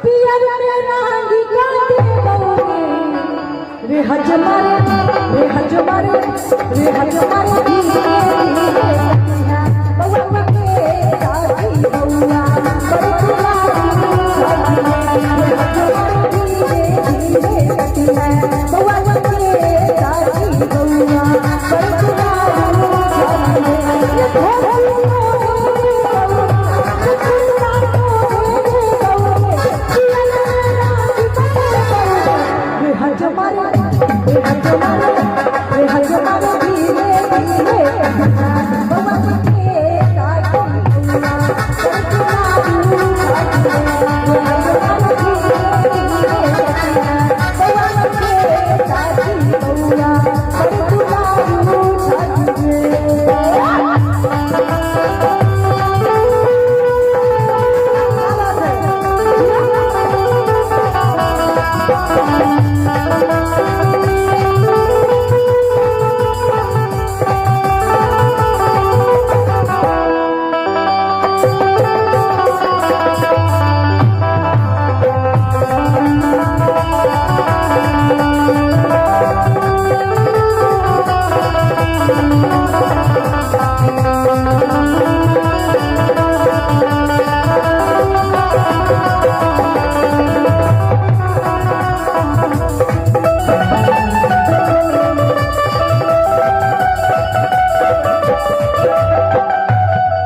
पियर में रांगी का देवोगे रे हजमारे रे हजमारे रे हजमारे धीरे धीरे सखिया बउआ के साथी बउआ बड़ी दुलारी रे हजमारे धीरे धीरे सखिया बउआ के साथी बउआ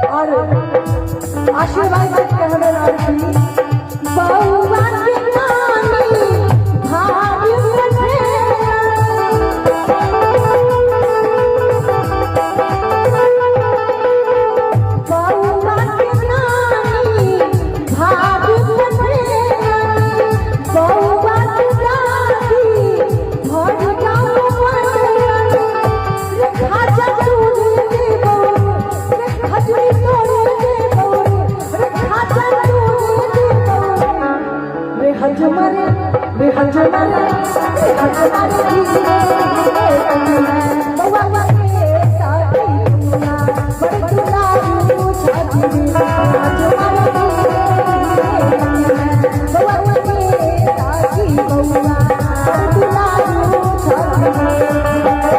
बड़ी आशीर्वाद कहने लगी बउआ के नानी भाग्य बने बउआ के नानी भाग्य बने बउआ के दादी भर जाओ रे खाजा दूध दे बउआ रे खजूरी तोड़ हजमारे रे हजमारे रे हजमारे धीरे धीरे बउआ के साथी बउआ बड़ी दुलारी छाती हजमारे धीरे धीरे बउआ के साथी बउआ बड़ी दुलारी छाती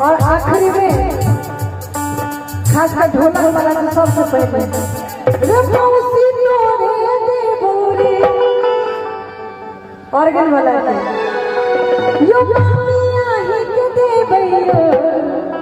और आखिरी में खासकर ढोलक वाला तो सबसे पहले ऑर्गन वाला यो मामिया ही के दे भैया